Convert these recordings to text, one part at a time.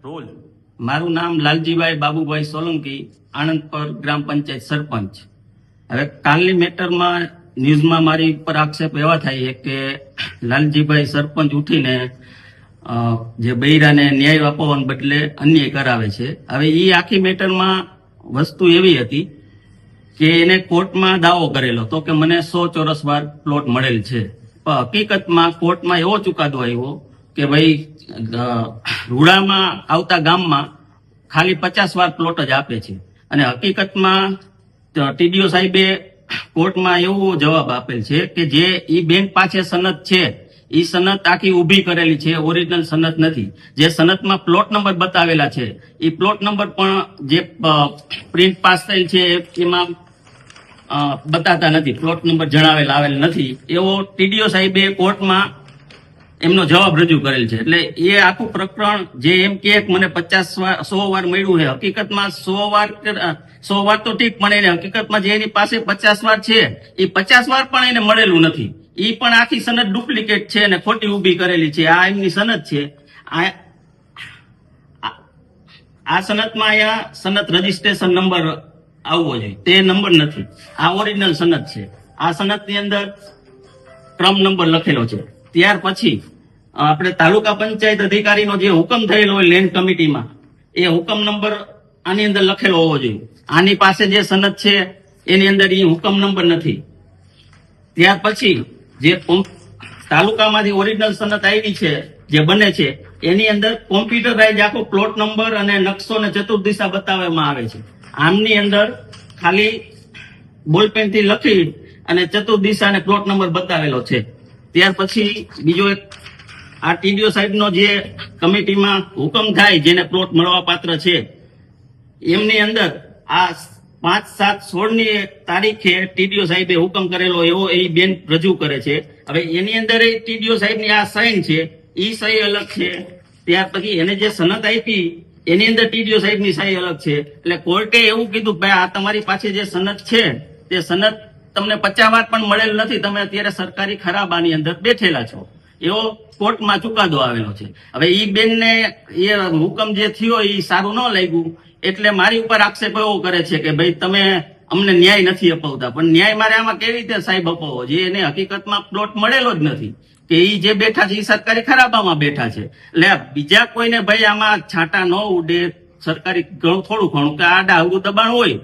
Role? મારું નામ લાલજીભાઈ બાબુભાઈ સોલંકી, આણંદપર ગ્રામ પંચાયત સરપંચ. હવે કાલની મેટરમાં ન્યૂઝમાં મારી ઉપર આક્ષેપ એવા થાય છે કે લાલજીભાઈ સરપંચ ઉઠીને જે બૈરાને ન્યાય અપાવવાને બદલે અન્યાય કરાવે છે. હવે એ આખી મેટરમાં વસ્તુ એવી હતી કે એને કોર્ટમાં દાવો કરેલો તો કે મને 100 ચોરસ વાર પ્લોટ મળેલ છે. પણ હકીકતમાં કોર્ટમાં એવો ચુકાદો આવ્યો કે ભાઈ રૂડામાં આવતા ગામમાં ખાલી 50 વાર પ્લોટ જ આપે છે. અને હકીકતમાં ટીડીઓ સાહેબે કોર્ટમાં એવો જવાબ આપેલ છે કે જે ઈ બેંક પાસે સનદ છે, ઈ સનદ આખી ઊભી કરેલી છે, ઓરિજિનલ સનદ નથી. જે સનદમાં પ્લોટ નંબર બતાવેલા છે એ પ્લોટ નંબર પણ જે પ્રિન્ટ પાસ થયેલ છે એમાં બતાતા નથી, પ્લોટ નંબર જણાવેલ આવેલ નથી. એવો ટીડીઓ સાહેબે કોર્ટમાં એમનો જવાબ રજૂ કરેલ છે. એટલે એ આખું પ્રકરણ જે એમ કે મને 100 વાર મળ્યું છે, હકીકતમાં 100 વાર તો ઠીક, પણ એને હકીકતમાં જે એની પાસે 50 વાર છે એ 50 વાર પણ એને મળેલું નથી. એ પણ આખી સનદ ડુપ્લિકેટ છે અને ખોટી ઊભી કરેલી છે. આ એમની સનદ છે. આ સનદમાં અહીંયા સનદ રજીસ્ટ્રેશન નંબર આવવો જોઈએ, તે નંબર નથી. આ ઓરિજિનલ સનદ છે. આ સનદની અંદર ક્રમ નંબર લખેલો છે. ત્યાર પછી આપણે તાલુકા પંચાયત અધિકારીનો જે હુકમ થયેલો હોય લેન્ડ કમિટીમાં, એ હુકમ નંબર આની અંદર લખેલો હોવો જોઈએ. આની પાસે જે સનદ છે એની અંદર એ હુકમ નંબર નથી. ત્યાર પછી જે તાલુકામાંથી ઓરિજિનલ સનદ આવી છે જે બને છે એની અંદર કોમ્પ્યુટરાઇઝ આખો પ્લોટ નંબર અને નકશો ને ચતુર્દિશા બતાવવામાં આવે છે. આમની અંદર ખાલી બોલપેન થી લખી અને ચતુર્દિશા અને પ્લોટ નંબર બતાવેલો છે. ત્યાર પછી બીજો એક આ ટીડીઓ સાહેબનો જે કમિટીમાં હુકમ થાય જેને પ્લોટ મળવા પાત્ર છે, એમની અંદર આ 5/7/16 ની તારીખે ટીડીઓ સાહેબે હુકમ કરેલો એવો એ બેન રજૂ કરે છે. હવે એની અંદર ટીડીઓ સાહેબની આ સાઇન છે, ઈ સહી અલગ છે. ત્યાર પછી એને જે સનદ આપી એની અંદર ટીડીઓ સાહેબની સહી અલગ છે. એટલે કોર્ટે એવું કીધું કે ભાઈ આ તમારી પાસે જે સનદ છે તે સનદ તમને 50 વાર પણ મળેલ નથી, તમે અત્યારે સરકારી ખરાબાની અંદર બેઠેલા છો, એવો કોર્ટમાં ચુકાદો આવેલો છે. હવે ઈ બેનને એ હુકમ જે થયો એ સારું ન લાગ્યું એટલે મારી ઉપર આક્ષેપ એવો કરે છે કે ભાઈ તમે અમને ન્યાય નથી અપાવતા. પણ ન્યાય મારે આમાં કેવી રીતે સાહેબ અપાવો? જે એને હકીકતમાં પ્લોટ મળેલો જ નથી, કે ઈ જે બેઠા છે એ સરકારી ખરાબામાં બેઠા છે. એટલે બીજા કોઈને ભાઈ આમાં છાંટા ન ઉડે, સરકારી થોડું ઘણું કે આડા આવું દબાણ હોય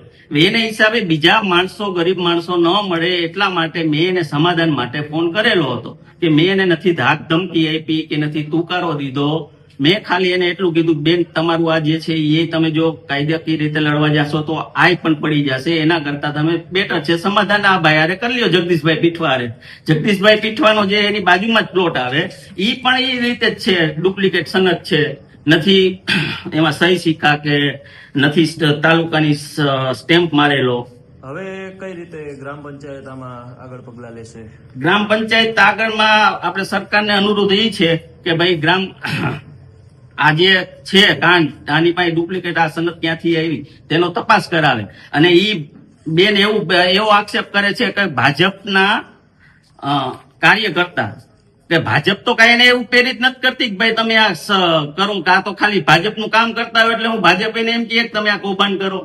એને હિસાબે બીજા માણસો, ગરીબ માણસો ન મળે એટલા માટે મેં એને સમાધાન માટે ફોન કરેલો હતો. કે મેં એને નથી ધાક ધમકી આપી કે નથી તુકારો દીધો. મેં ખાલી એને એટલું કીધું બેન તમારું આ જે છે એ તમે જો કાયદાકીય રીતે લડવા જશો તો આય પણ પડી જશે, એના કરતા તમે બેટર છે સમાધાન આ ભાઈ હારે કરી લ્યો, જગદીશભાઈ પીઠવારે. જગદીશભાઈ પીઠવાનો જે એની બાજુમાં જ પ્લોટ આવે એ પણ એ રીતે જ છે, ડુપ્લિકેટ સનદ છે, નથી એમાં સહી સિક્કા કે નથી તાલુકાની સ્ટેમ્પ મારેલો. હવે કઈ રીતે ગ્રામ પંચાયત આમાં આગળ પગલા લેશે? ગ્રામ પંચાયત આગળમાં આપણે સરકારને અનુરોધ એ છે કે ભાઈ આ જે છે કાંડ, આની પાસે ડુપ્લિકેટ આ સનદ ક્યાંથી આવી તેનો તપાસ કરાવે. અને ઈ બેન એવો આક્ષેપ કરે છે કે ભાજપના કાર્યકર્તા, કે ભાજપ તો કઈ એને એવું પ્રેરિત નથી કરતી કે ભાઈ તમે આ કરો, કે આ તો ખાલી ભાજપનું કામ કરતા હોય એટલે હું ભાજપ એને એમ કહે કે તમે આ કૌભાંડ કરો.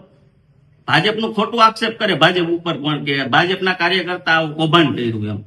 ભાજપનું ખોટું આક્ષેપ કરે ભાજપ ઉપર પણ કે ભાજપના કાર્યકર્તા આવું કૌભાંડ કર્યું એમ.